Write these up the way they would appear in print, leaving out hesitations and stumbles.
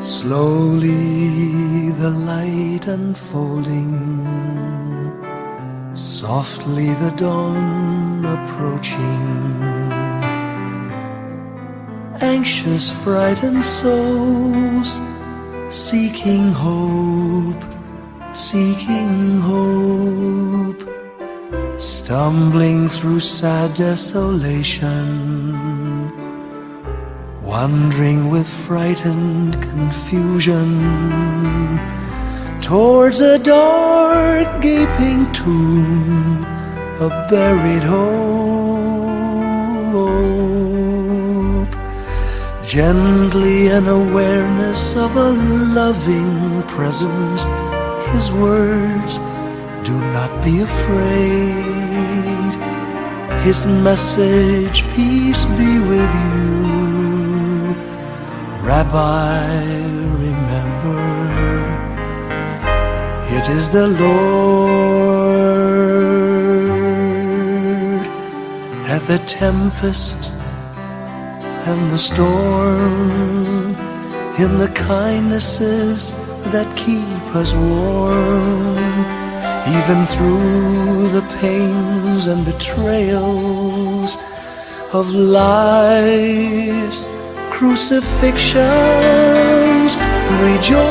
Slowly the light unfolding, softly the dawn approaching. Anxious, frightened souls seeking hope, seeking hope, stumbling through sad desolation, wandering with frightened confusion towards a dark gaping tomb, a buried hope. Gently an awareness of a loving presence, His words, do not be afraid. His message, peace be with you. Rabbi, remember, it is the Lord. At the tempest and the storm, in the kindnesses that keep us warm, even through the pains and betrayals of life's crucifixions. Rejoice,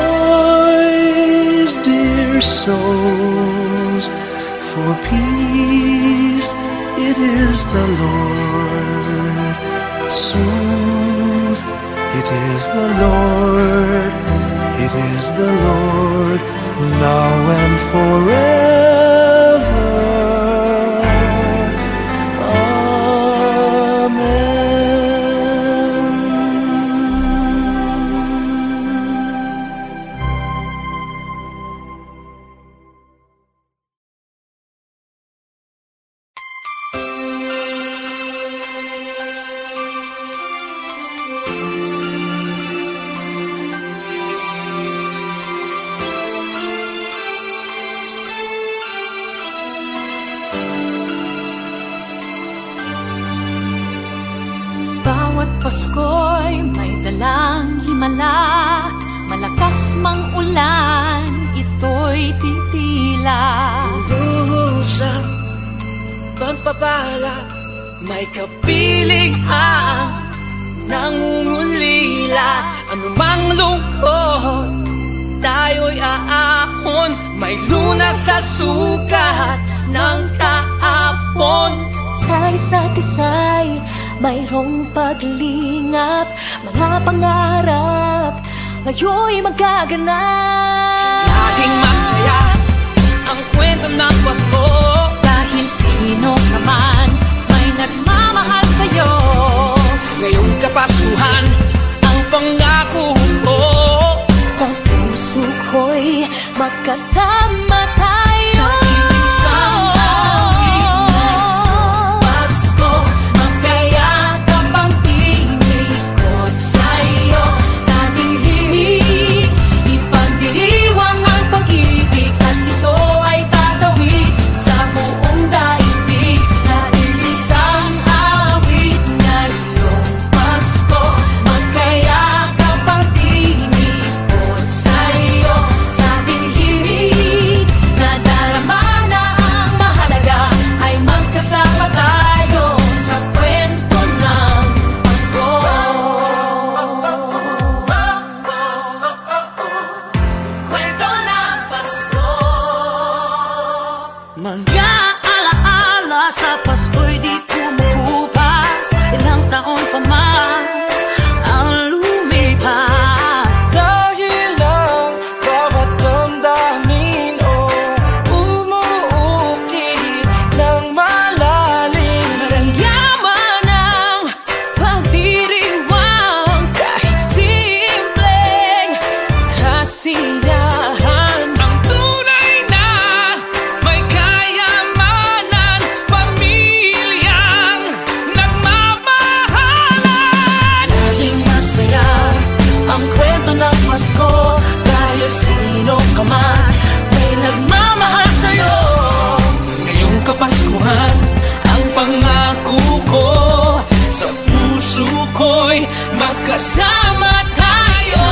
dear souls, for peace it is the Lord. Soothe, it is the Lord, it is the Lord, now and forever. Pasko'y may dalang himala, malakas mang ulan, ito'y titila. Duhusang pagpapala, may kapiling ang nangungulila. Anumang lungkot, tayo'y aahon, may lunas sa sukat ng kahapon. Sa isa't isa'y mayroong paglingap, mga pangarap ngayon'y magaganap. Laging masaya ang kwento ng Pasko, dahil sino naman may nagmamahal sa'yo. Ngayong Kapaskuhan ang pangako ko, sa puso ko'y magkasama tayo. magkasama tayo.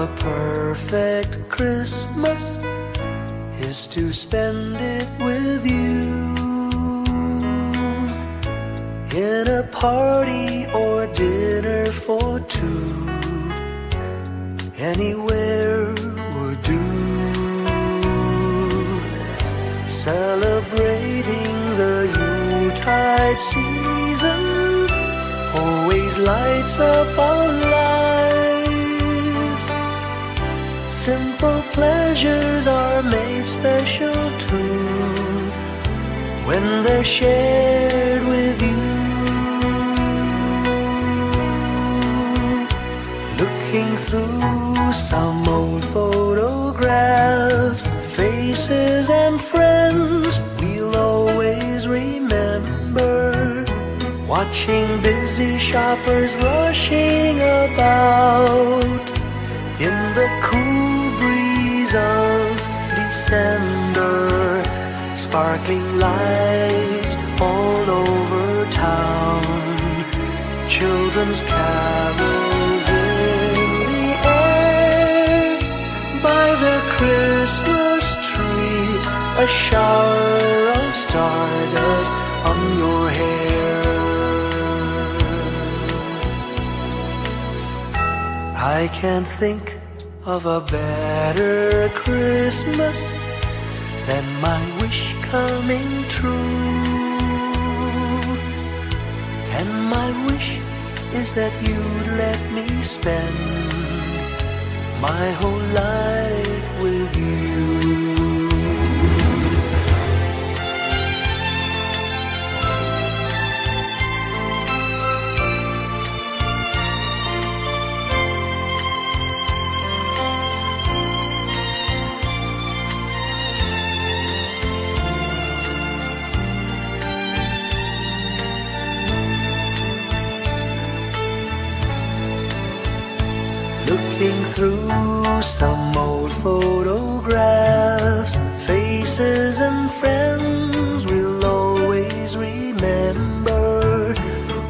a perfect Christmas is to spend it with you, in a party or dinner for two, anywhere would do. Celebrating the Yuletide season always lights up our lives. Simple pleasures are made special too when they're shared with you. Looking through some old photographs, faces and friends we'll always remember, watching busy shoppers rushing about in the cool breeze of December, sparkling lights all over town, children's carols in the air, by the Christmas tree, a shower of stardust on your hair. I can't think of a better Christmas than my wish coming true. And my wish is that you'd let me spend my whole life with you. Looking through some old photographs, faces and friends we'll always remember,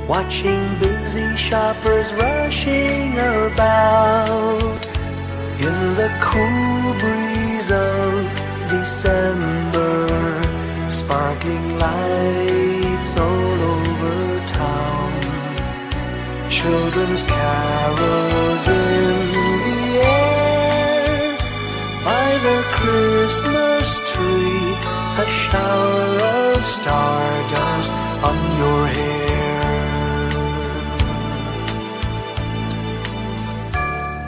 watching busy shoppers rushing about in the cool breeze of December, sparkling lights all over town, children's carols in the air, by the Christmas tree, a shower of stardust on your hair.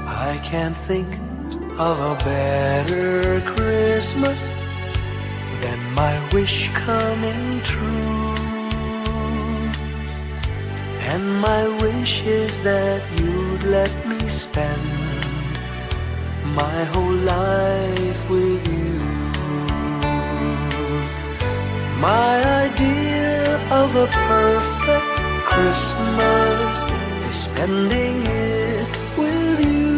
I can't think of a better Christmas than my wish coming true. And my wish is that you'd let me spend my whole life with you. My idea of a perfect Christmas is spending it with you.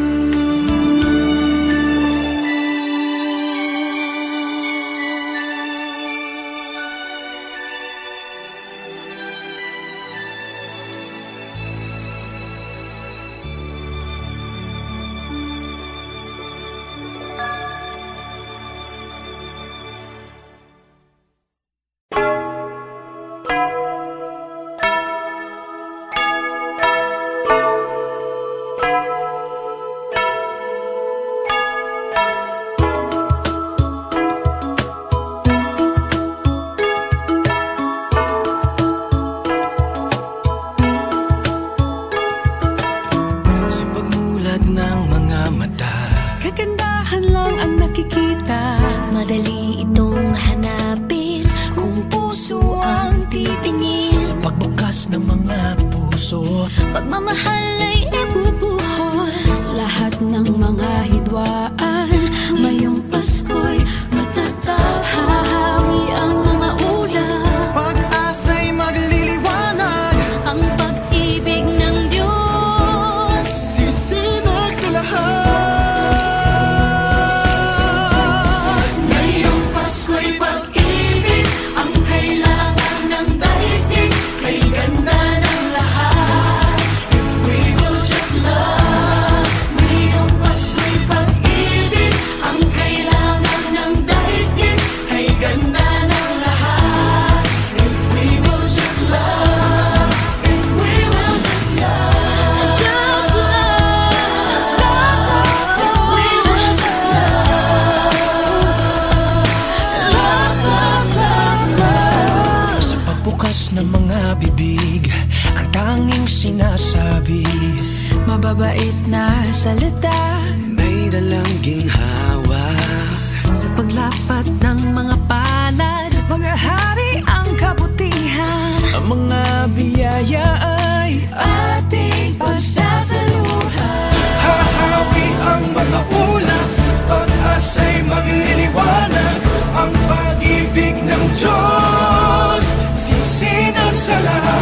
Madali itong hanapin kung puso ang titingin. Sa pagbukas ng mga puso, pagmamahal ay ibubuhos. Lahat ng mga hidwaan, ngayong Pasko'y matatapos. Hahawi ang mga ulan, pag-asa'y magliliwanag, ang pag-ibig ng Diyos sisinag sa lahat. Pasko'y sinasabi, mababait na salita, may dalang ginhawa. sa paglapat ng mga palad, maghahari ang kabutihan. Ang mga biyaya ay ating pagsasaluhan. hahawi ang mga ulap, pag-asa'y magliliwanag. Ang pag-ibig ng Diyos, sisinag sa lahat.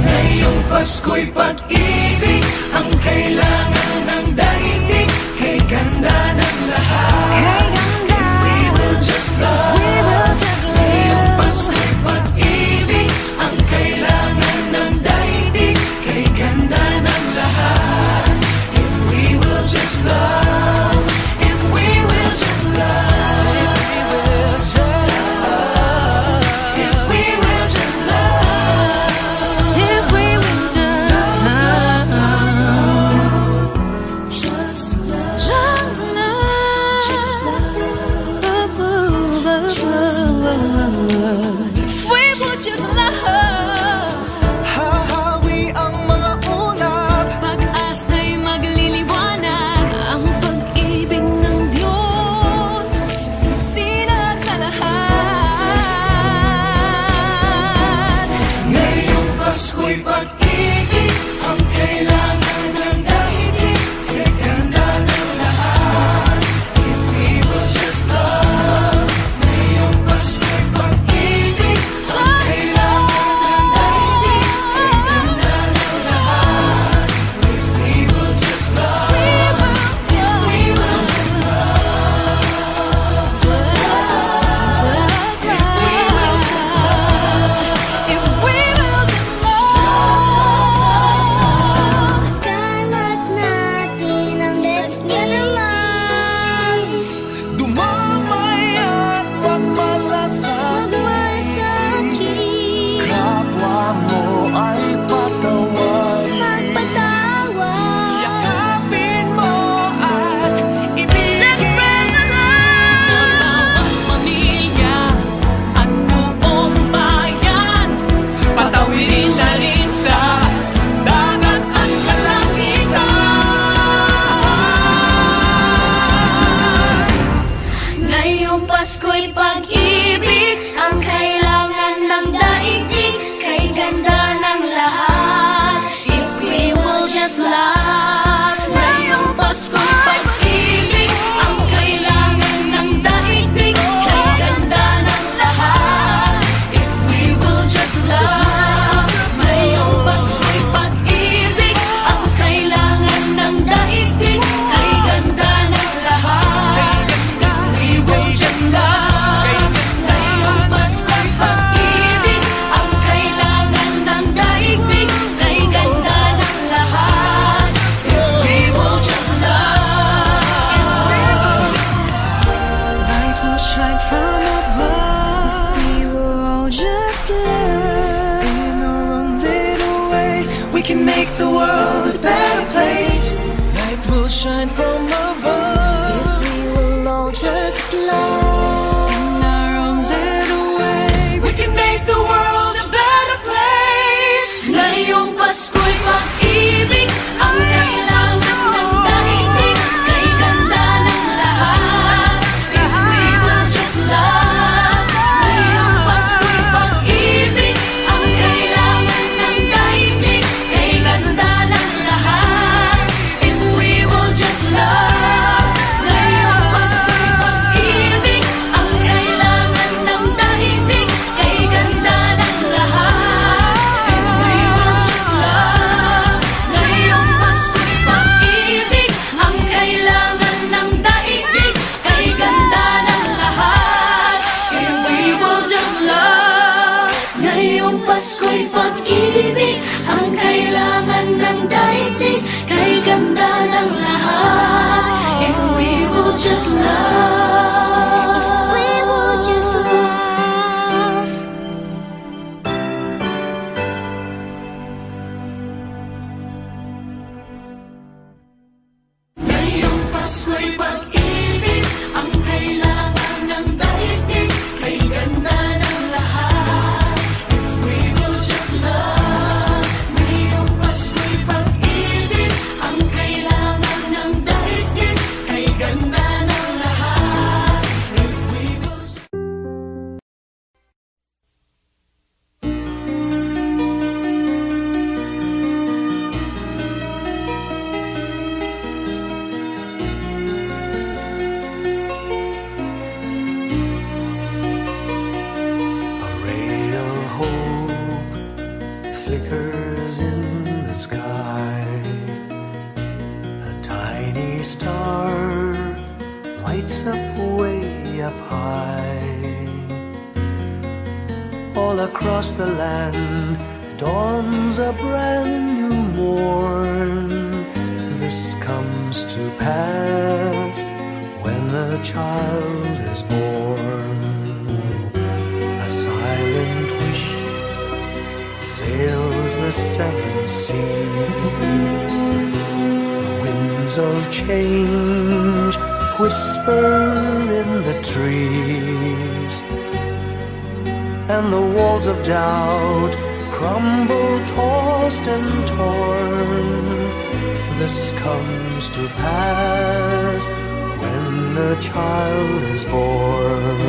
Ngayong Pasko'y pag-ibig, ang kailangan ng daigdig, kay ganda ng lahat. Kay ganda, if we will just love, we will just ngayong live. Pasko'y pag-ibig, ang kailangan ng daigdig, kay ganda ng lahat. If we will just love, if we will just love, if we will just love, If we will just love, just love, just love, just love. If we will just love, hahawi ang mga ulap. pag-asa'y magliliwanag. Ang pag-ibig ng Diyos, sisinag sa lahat. Ngayong Pasko'y pag-ibig, ang kailangan ng daigdig, kay ganda ng lahat. If we will just love, ngayong Pasko'y pag-ibig, ang kailangan ng daigdig, kay ganda ng lahat. If we will just love, if we will just love, Kalat natin ang naman dumamay at pagmalasakit. magmasakit, Kapwa mo ay patawarin. magpatawad. Yakapin mo at ibigin. Sa bawat pamilya at buong bayan, patawirin na rin sa dagat at kalangitan. Ngayong Pasko'y pag-ibig, ang kailangan ng daigdig, kay ganda ng lahat. If we will just love, ngayong Pasko'y pag-ibig, ang kailangan ng daigdig, kay ganda ng lahat. If we will just love, ngayong Pasko'y pag-ibig, ang kailangan ng daigdig, kay ganda ng lahat. We will just love, ngayong Pasko'y pag-ibig, ang kailangan ng daigdig, kay ganda ng lahat. If we will just love, Light will shine from above. We will all just love. In our own little way, we can make the world a better place. Light will shine from above. We will all just love. In our own little way, we can make the world a better place. ngayong Pasko'y pag-ibig, ang kailangan ng daigdig, kay ganda ng lahat. If we will just love, ngayong Pasko'y pag-ibig, ang kailangan ng daigdig, kay ganda ng lahat. If we will just love, ngayong Pasko'y pag-ibig, ang kailangan ng daigdig, kay ganda ng lahat. If we will just love, ngayong Pasko'y pag-ibig, ang kailangan ng daigdig, kay ganda ng lahat. If we will just love, ngayong Pasko'y pag-ibig, ang kailangan ng daigdig, kay ganda ng lahat. If we will just love, if we will just love. Ngayong Pasko'y pag-ibig, ang kailangan ng daigdig, kay ganda ng lahat. If we will tiny star lights up way up high. All across the land dawns a brand new morn. This comes to pass when a child is born. A silent wish sails the seven seas. The winds of change whisper in the trees, and the walls of doubt crumble, tossed and torn. This comes to pass when a child is born.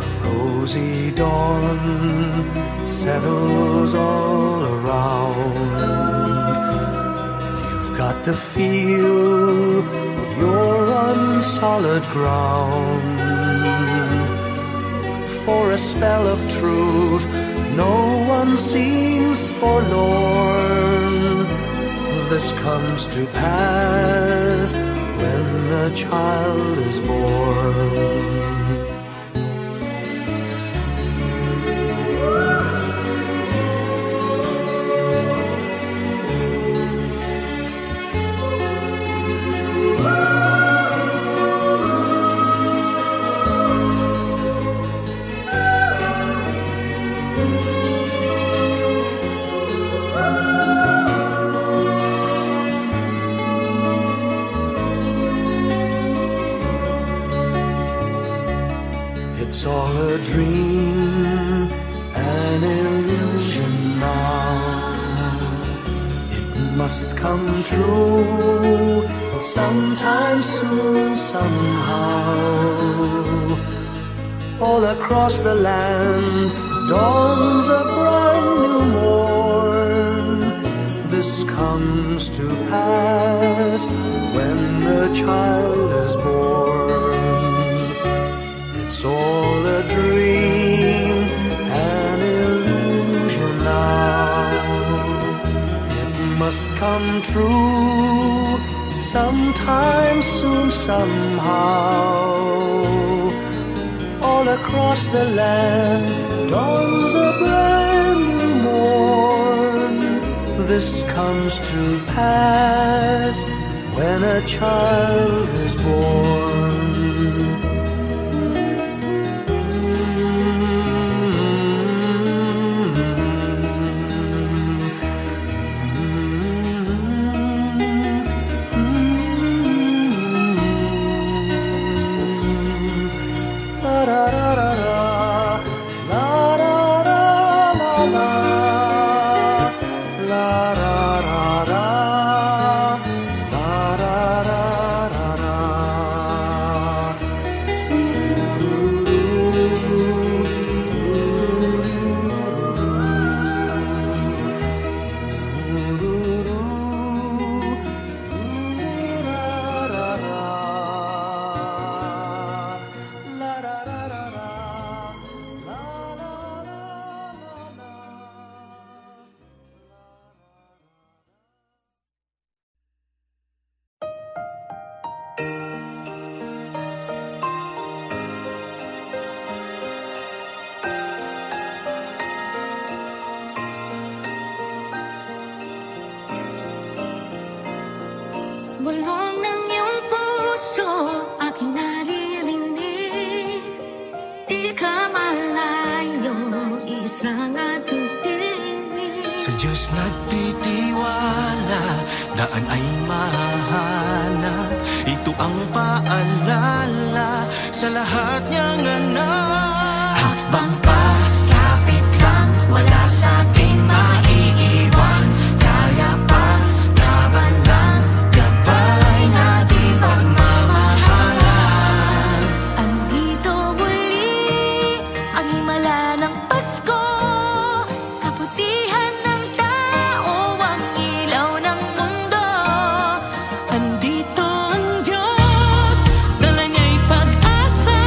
A rosy dawn settles all around. You've got to feel you're on solid ground. For a spell of truth, no one seems forlorn. This comes to pass when a child is born. It's all a dream, an illusion now. It must come true sometime soon, somehow. All across the land dawns a brand new morn. This comes to pass when the child is born. It's all a dream, an illusion now. It must come true sometime soon, somehow. All across the land dawns a brand new morn. This comes to pass when a child is born. Bulong ng iyong puso, aking naririnig. Di ka malayo, isang ating tinig. Sa Diyos nagtitiwala, daan ay mahanap. Ito ang paalala sa lahat niyang anak. Hakbang pa, kapit lang, wala sa ating maiiwan. Kaya pa, laban lang, gabay natin pagmamahalan. Andito muli ang himala ng Pasko, kaputihan ng tao, ang ilaw ng mundo. Andito ang Diyos, dala niya'y pag-asa,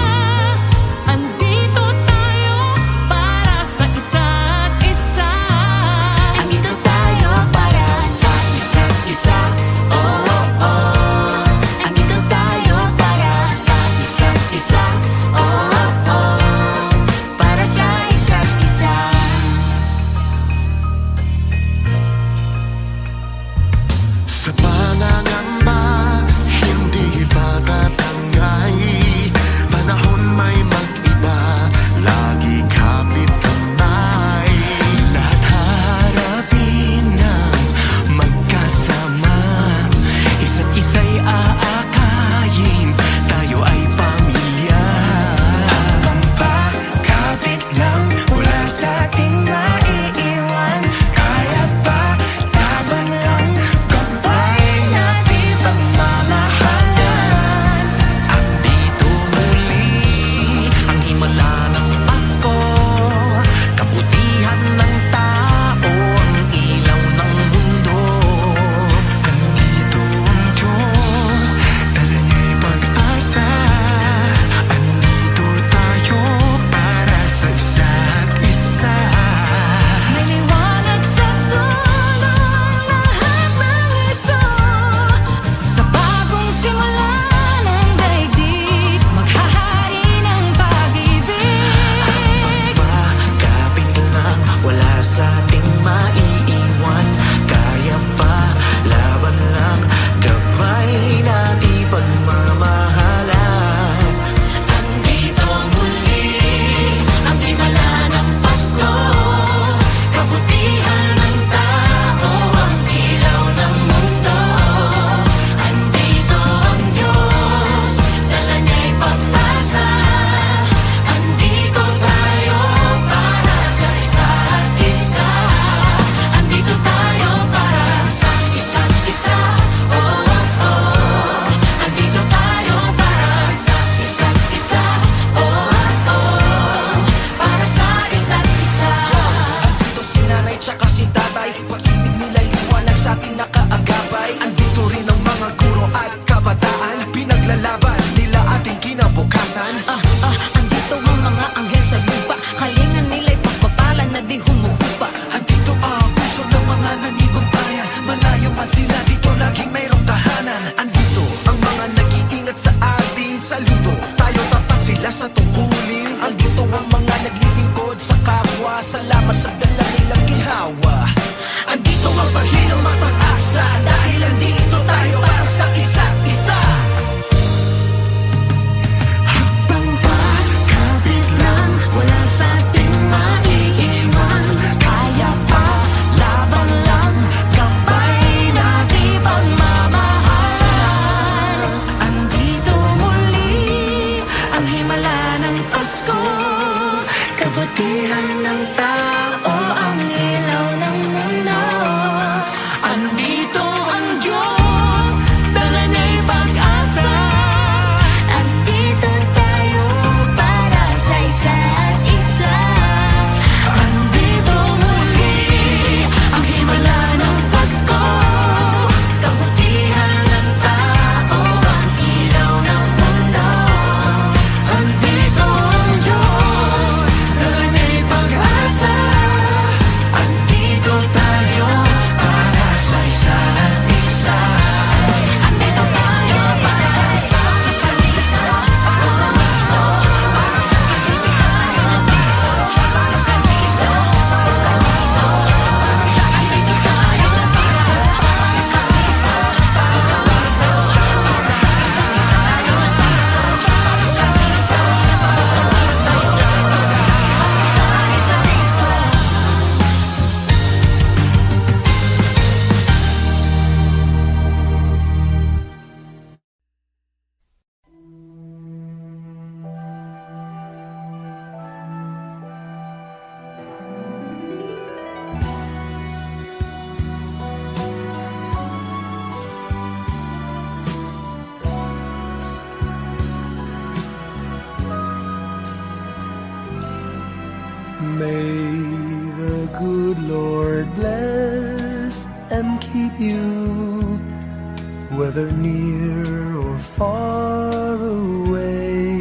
whether near or far away.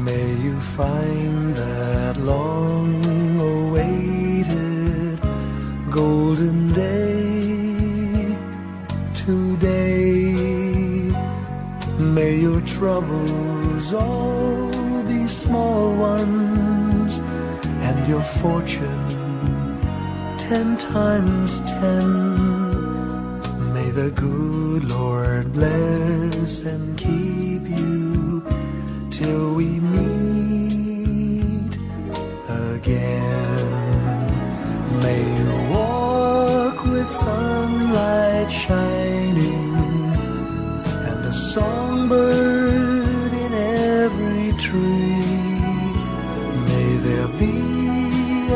May you find that long-awaited golden day today. May your troubles all be small ones, and your fortune 10 times 10. May the good Lord bless and keep you till we meet again. May you walk with sunlight shining and a songbird in every tree. May there be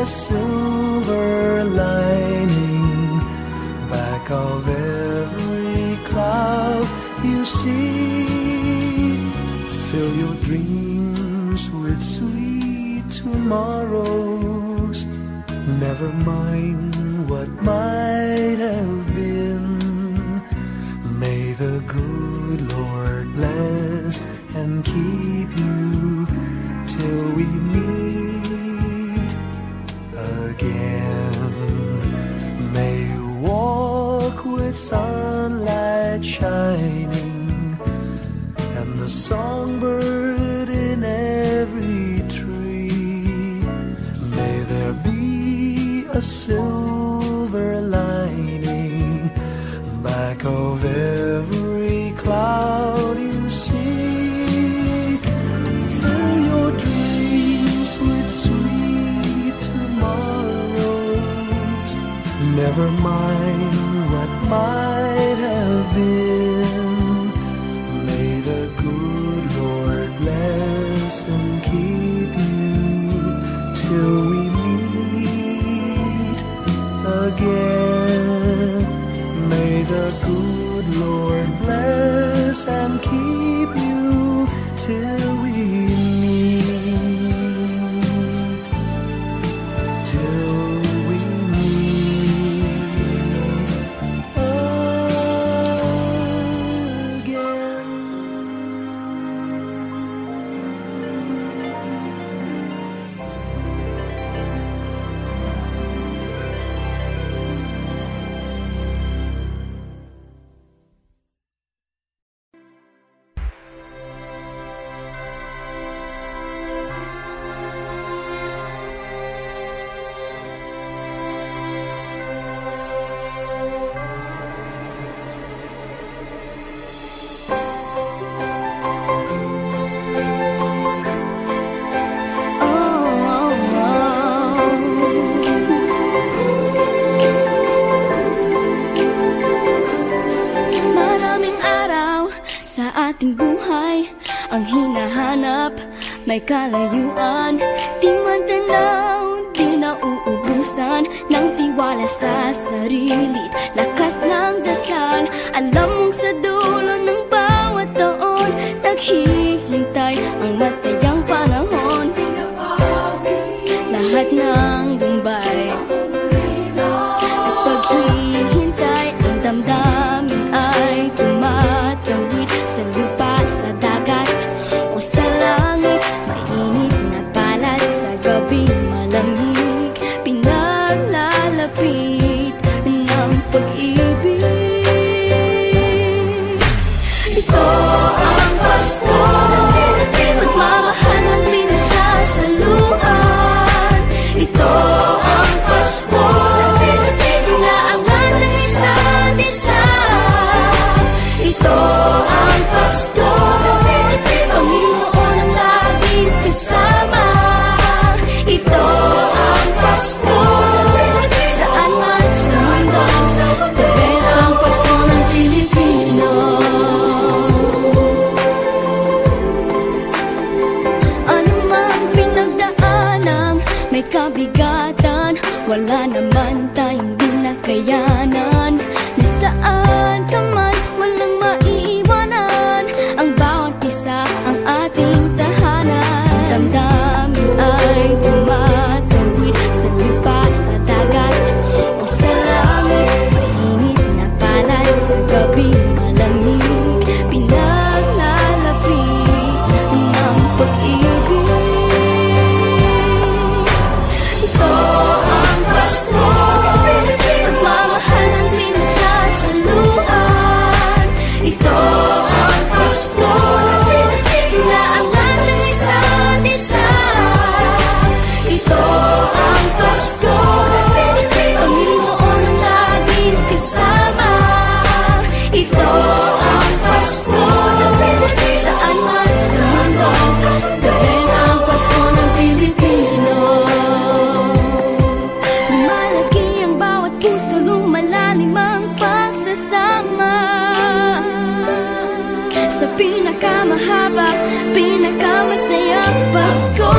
a silver lining back of every cloud you see. Fill your dreams with sweet tomorrows. Never mind what might have been. May the good Lord bless and keep you till we meet again. May you walk with sunlight shining and the songbird in every tree. May there be a silver lining back of every cloud you see. Fill your dreams with sweet tomorrows. Never mind what might have been. May the good Lord bless and keep you till we meet again. May the good Lord bless and keep you till we meet, till we meet again. ating buhay ang hinahanap, may kalayuan, di man tanaw, di nauubusan ng tiwala sa sarili't lakas ng dasal. Alam mong sa dulo ng bawat taon naghihintay ang masayang panahon. Lahat ng lumbay at paghihintay, ang damdamin ay tumatawid sa lupa, sa dagat o sa langit. Mainit na balat sa gabing malamig, pinaglalapit ng pag-ibig. Ito ang Pasko, pagmamahal ang pinagsasaluhan. Ito ang Pasko, inaangan ng isa't isa. Ito ang Pasko, Panginoon ang laging kasama. Ito ang Pasko, saan man sa mundo, the best ang Pasko ng Pilipino. Ano mang pinagdaanang may kabigatan, wala naman tayong di nakayanan. Nasaan ka man, walang maiiwanan, ang bawat isa ang ating tahanan. Damdamin ay tumatawid sa lupa, sa dagat o sa langit. Mainit na balat sa gabing pinakamahaba, pinakamasayang Pasko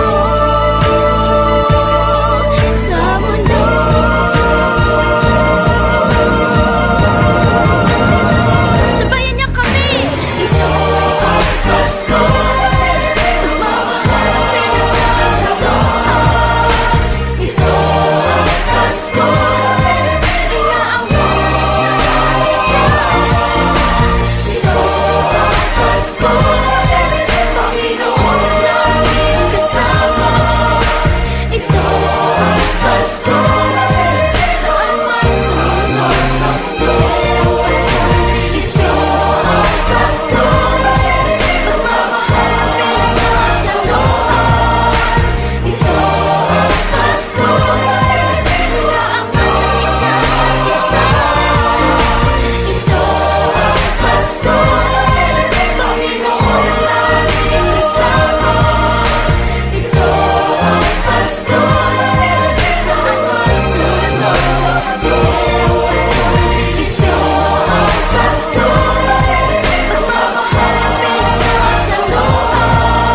sa mundo. Sabayan niyo kami! Ito ang Pasko, pagmamahal ang pinagsasaluhan. Ito ang Pasko, inaaway ang isa't isa. Ito ang Pasko, Panginoon ang laging kasama. Ito ang Pasko, saan man sa mundo, sa Pasko. Ito ang Pasko, pagmamahal ang pinagsasaluhan. Ito ang Pasko, inaangat ang isa't isa. Ito ang Pasko, Panginoon ang laging kasama. Ito ang Pasko, saan man sa mundo, sa Pasko. Ito ang Pasko, pagmamahal ang pinagsasaluhan.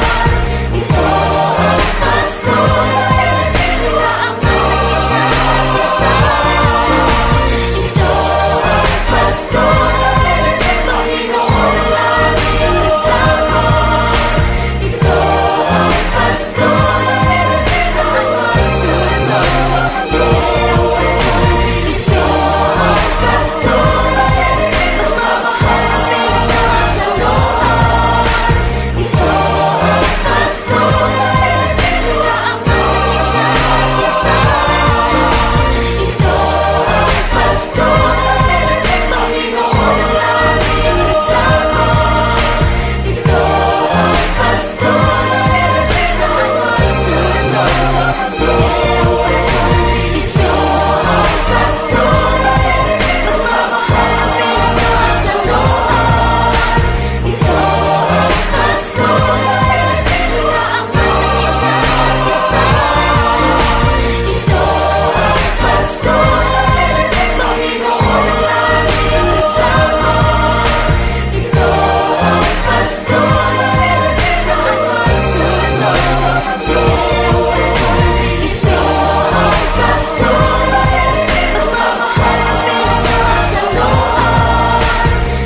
Ito ang Pasko, inaangat ang isa't isa. Ito ang Pasko, Panginoon ang laging kasama. Ito ang Pasko, saan man sa mundo, sa Pasko. Ito ang Pasko, pagmamahal ang pinagsasaluhan. Ito ang Pasko, inaangat ang isa't isa. Ito ang Pasko, Panginoon ang laging kasama. Ito ang Pasko, saan man sa mundo, sa Pasko. Ito ang Pasko, pagmamahal ang pinagsasaluhan. Ito ang Pasko, inaangat ang isa't isa. Ito ang Pasko, Panginoon ang laging kasama. Ito ang Pasko, saan man sa mundo, sa Pasko. Ito ang Pasko, pagmamahal ang pinagsasaluhan.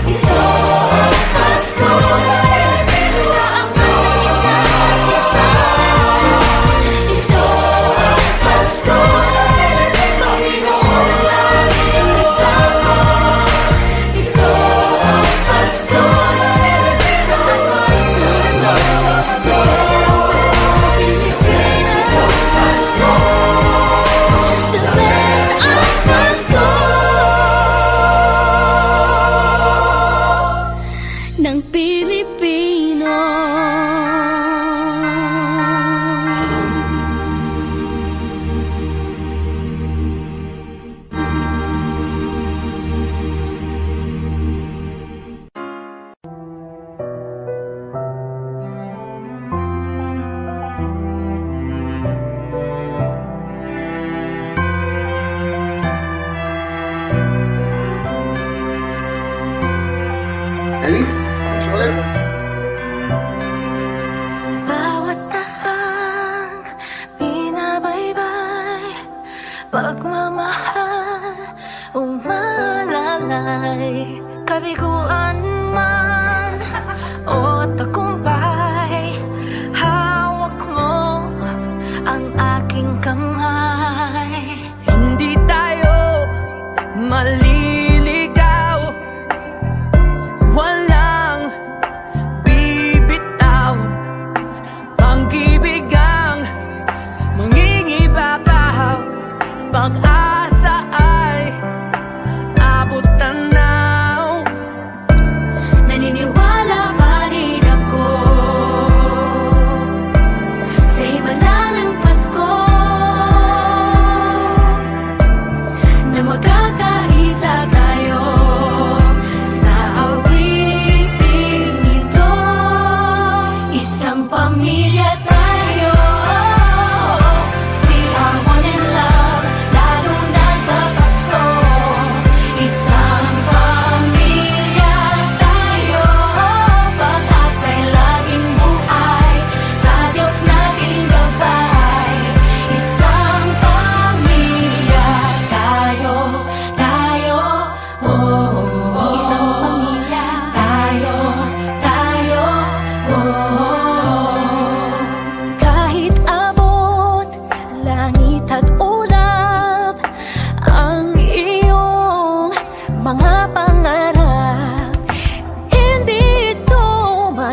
Ito ang Pasko, inaangat ang isa't isa. Ito ang Pasko, Panginoon ang laging kasama. Ito ang Pasko, saan man sa mundo, sa Pasko. Pasko, the best ang Pasko ng Pilipino. Ellie, thanks ulit. Bawat tahang binabaybay, pagmamahal umalalay. Kabiguan man o tagumpay, hawak mo ang aking kamay. Hindi tayo maliligaw, walang bibitaw. Pag-ibig ang mangingibabaw, pag-asa ay abot tanaw.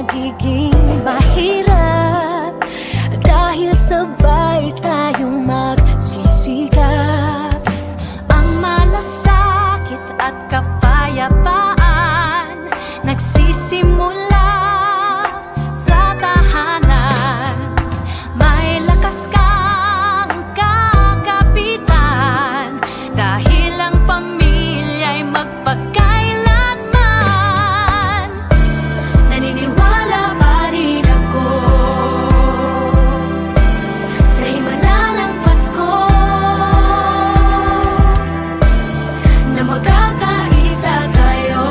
magiging mahirap dahil sabay tayong magsisikap. Ang malasakit at kapayapaan nagsisimula sa tahanan. May lakas kang kakapitan dahil ang pamilya'y magpakailanman. Naniniwala pa rin ako sa himala ng Pasko na magkakaisa tayo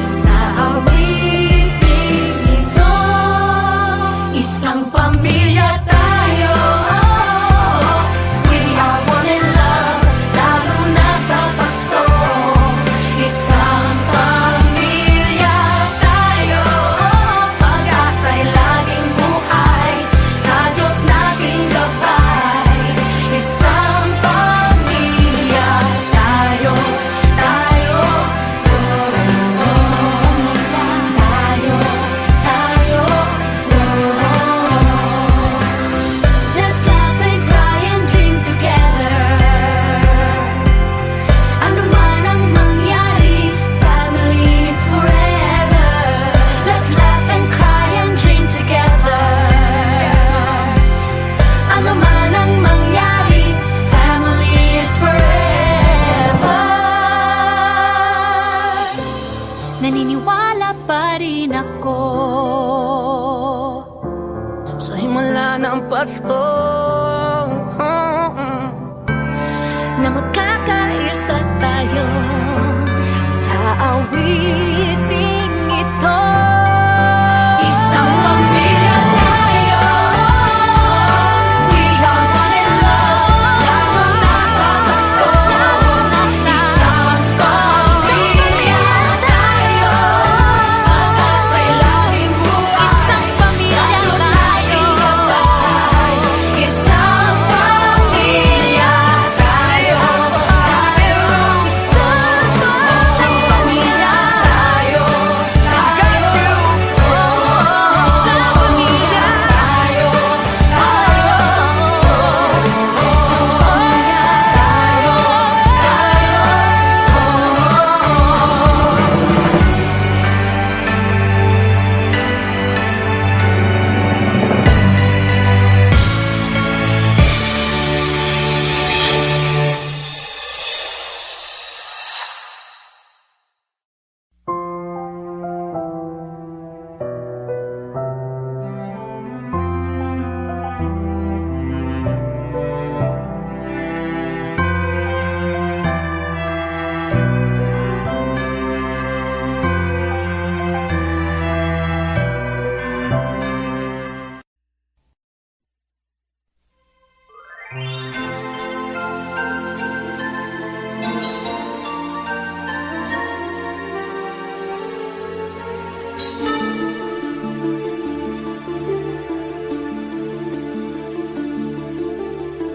sa awiting ito. Isang pamilya tayo, we are one in love, lalo na sa Pasko. Isang pamilya tayo, pag-asa'y laging buhay, sa Diyos nating gabay. Isang pamilya tayo, tayo, tayo. Let's laugh and cry and dream together. Ano man ang mangyari, family is forever. Let's laugh and cry and dream together. Ano man ang mangyari, family is forever. Naniniwala pa rin ako sa himala ng Pasko na magkakaisa tayo sa awiting ito. Isang pamilya tayo, we are one in love, lalo na sa Pasko. Isang pamilya tayo, pag-asa'y laging buhay, isang pamilya tayo. Isang pamilya tayo, isang pamilya tayo, isang pamilya tayo,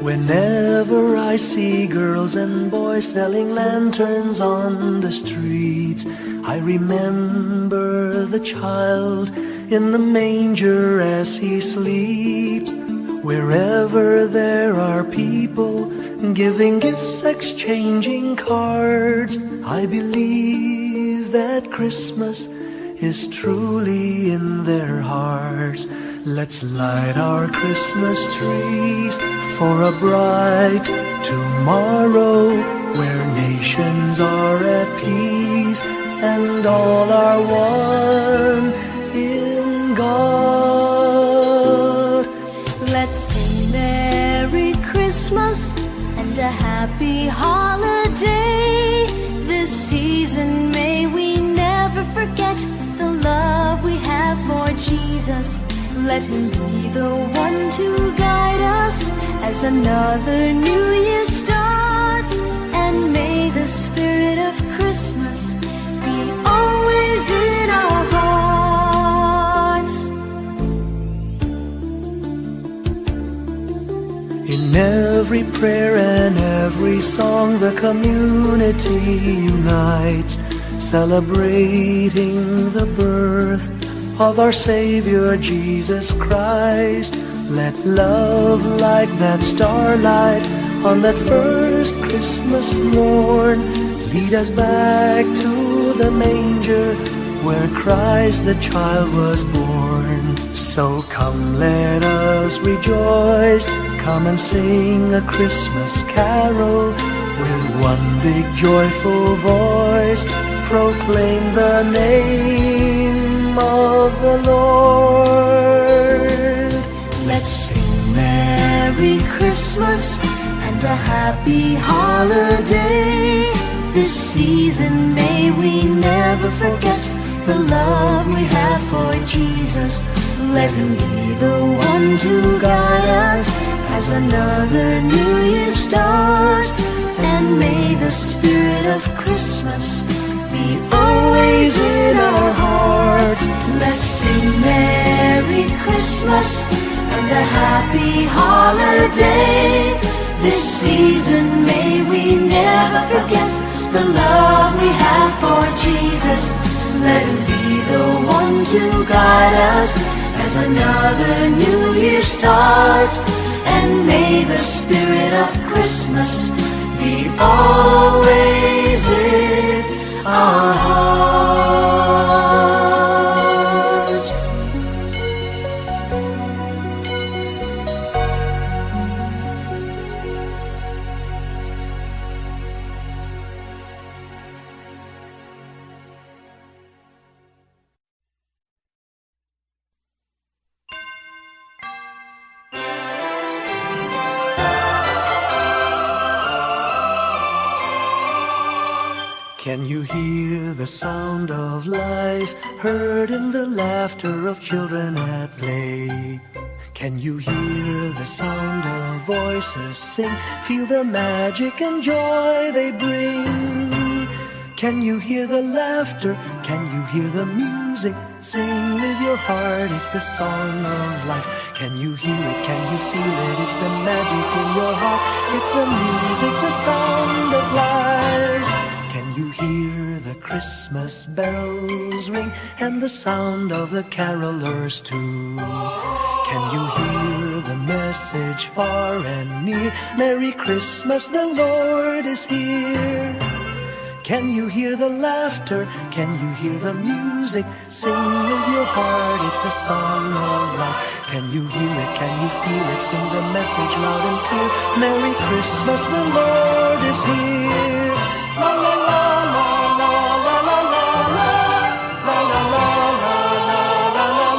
Whenever I see girls and boys selling lanterns on the streets, I remember the child in the manger as he sleeps. Wherever there are people giving gifts, exchanging cards, I believe that Christmas is truly in their hearts. Let's light our Christmas trees for a bright tomorrow, where nations are at peace and all are one in God. Let's sing Merry Christmas and a happy holiday. This season may we never forget the love we have for Jesus. Let him be the one to guide us as another new year starts. And may the spirit of Christmas be always in our hearts. In every prayer and every song, the community unites, celebrating the birth of our Savior Jesus Christ. Let love like that starlight on that first Christmas morn lead us back to the manger where Christ the child was born. So come, let us rejoice, come and sing a Christmas carol with one big joyful voice, proclaim the name of the Lord. Let's sing Merry Christmas and a happy holiday. This season may we never forget the love we have for Jesus. Let him be the one to guide us as another new year starts. And may the spirit of Christmas be always in our hearts. Let's sing Merry Christmas and a happy holiday. This season may we never forget the love we have for Jesus. Let him be the one to guide us as another new year starts. And may the spirit of Christmas be always in our hearts. Can you hear the sound of life heard in the laughter of children at play? Can you hear the sound of voices sing, feel the magic and joy they bring? Can you hear the laughter? Can you hear the music? Sing with your heart, it's the song of life. Can you hear it? Can you feel it? It's the magic in your heart. It's the music, the sound of life. Can you hear the Christmas bells ring and the sound of the carolers too? Can you hear the message far and near? Merry Christmas, the Lord is here. Can you hear the laughter? Can you hear the music? Sing with your heart, it's the song of life. Can you hear it? Can you feel it? Sing the message loud and clear. Merry Christmas, the Lord is here. La la la la la la la la la la la la la la la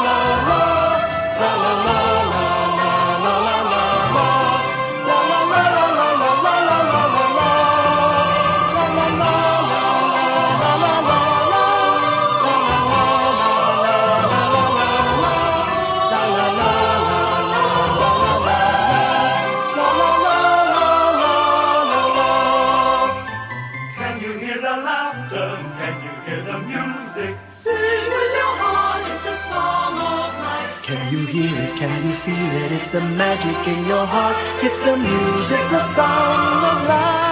Can you feel it? It's the magic in your heart. It's the music, the sound of life.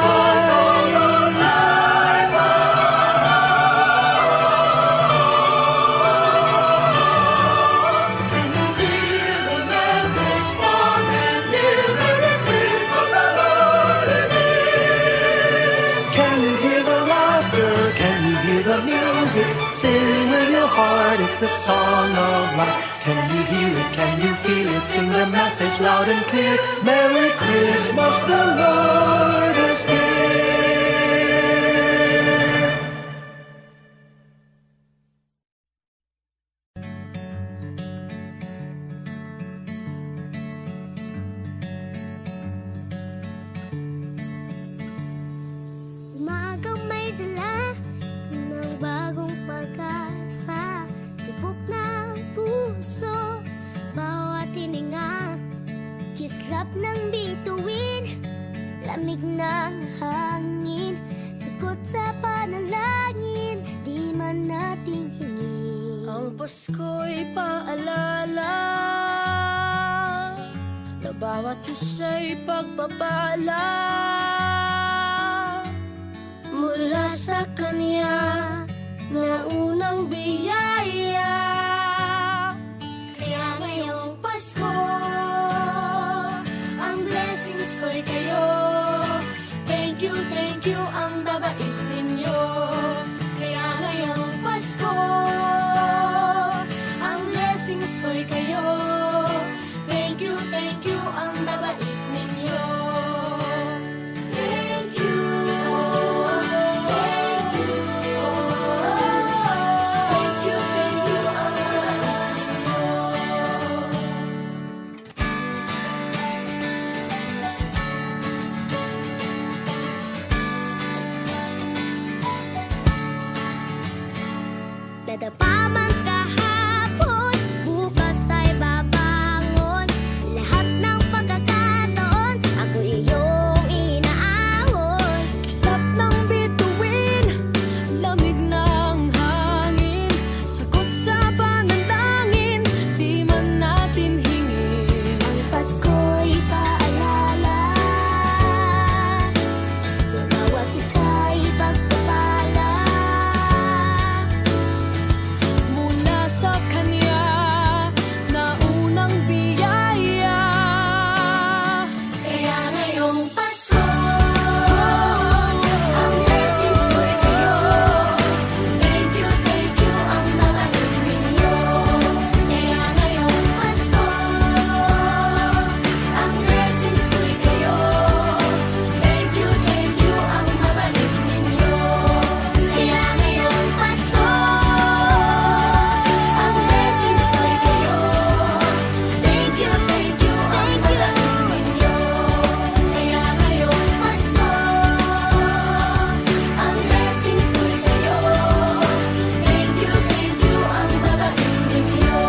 Can you hear the message far and near? Merry Christmas, the Lord is here. Can you hear the laughter? Can you hear the music? Sing with your heart, it's the song of life. Can you hear it? Can you feel it? Sing the message loud and clear. Merry Christmas, the Lord is here. Umagang may dala ng bagong pag-asa, tibok ng puso, bawat hininga, kislap ng bituin, lamig ng hangin, sagot sa panalangin, di man natin hingin. Ang Pasko'y paalala na bawat isa'y pagpapala mula sa Kanya na unang biyaya. pa man kahapon, bukas ay babangon. Lahat ng pagkakataon, ako iyong inaahon. Kisap ng bituin, lamig ng hangin, sagot sa panalangin, di man natin hingin. Ang Pasko'y paalala, na bawat isa'y pagpapala. Mula sa Kanya na unang biyaya. Kaya ngayong Pasko, ang blessings ko'y kayo. Thank you ang mga ninyo. Kaya ngayong Pasko, ang blessings ko'y kayo. Thank you ang mga ninyo. Kaya ngayong Pasko, ang blessings ko'y kayo. Thank you ang mga ninyo. Kaya ngayong Pasko, ang blessings ko'y kayo. Thank you ang mga ninyo.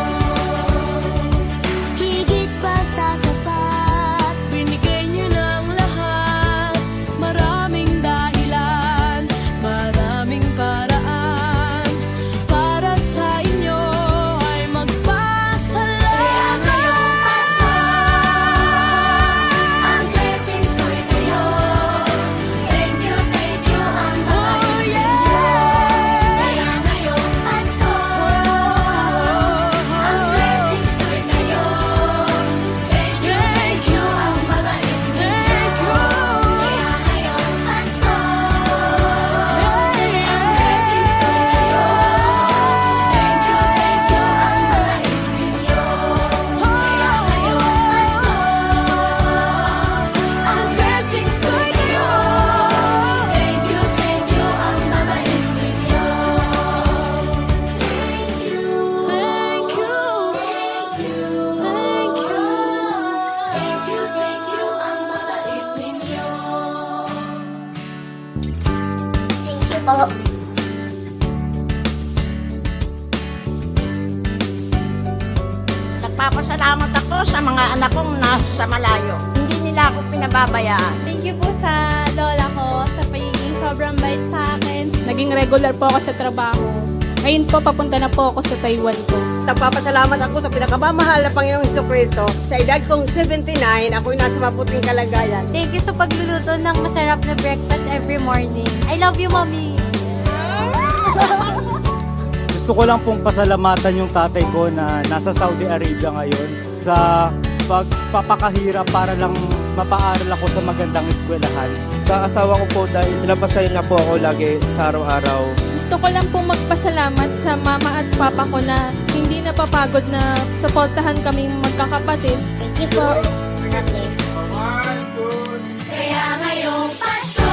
Higit pa sa sapat, Binigay niyo ng lahat, maraming dahilan, maraming paraan, para sa inyo ay magpasalamat. ngayong Pasko, ang blessings ko'y kayo. Thank you ang mga Oh ninyo. yeah! Kaya ngayong Pasko, ang blessings ko'y kayo. Thank you ang mga ninyo. Thank you! Kaya ngayong Pasko, ang blessings ko'y kayo. Thank you ang mga ninyo. Kaya ngayong Pasko, ang blessings ko'y kayo. Thank you ang mga ninyo. Thank you! Thank you ang mabait ninyo. Thank you po. Nagpapasalamat ako sa mga anak kong nasa malayo. Hindi nila ako pinababayaan. Thank you po sa lola ko sa pagiging sobrang bait sa akin. Naging regular po ako sa trabaho. Ngayon po, papunta na po ako sa Taiwan po. Nagpapasalamat ako sa pinakamamahal na Panginoong Jesucristo. Sa edad kong 79, ako'y nasa maputing kalagayan. Thank you sa pagluluto ng masarap na breakfast every morning. I love you, Mommy! Gusto ko lang pong pasalamatan yung tatay ko na nasa Saudi Arabia ngayon sa pagpapakahirap para lang mapaaral ako sa magandang eskwelahan. Sa asawa ko po dahil pinapasaya niya po ako lagi sa araw-araw. Gusto ko lang pong magpasalamat sa mama at papa ko na hindi napapagod na suportahan kaming magkakapatid. Thank you po. Kaya ngayong Pasko,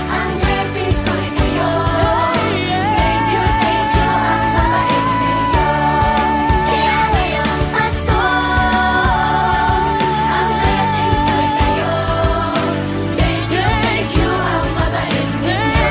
ang blessings ko'y kayo. Thank you ang mabait ninyo. Kaya ngayong Pasko, ang blessings ko'y kayo. Thank you ang mabait ninyo.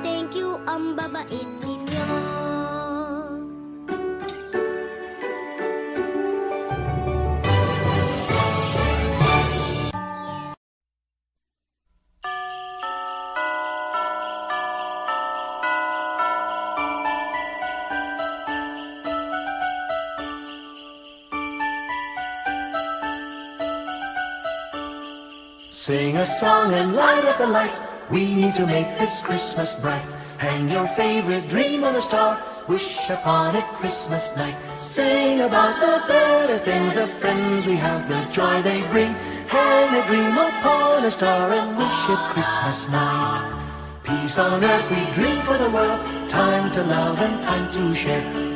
Thank you ang babait ninyo. Sing a song and light up the lights. We need to make this Christmas bright. Hang your favorite dream on a star. Wish upon it Christmas night. Sing about the better things, the friends we have, the joy they bring. Hang a dream upon a star and wish it Christmas night. Peace on earth we dream for the world. Time to love and time to share.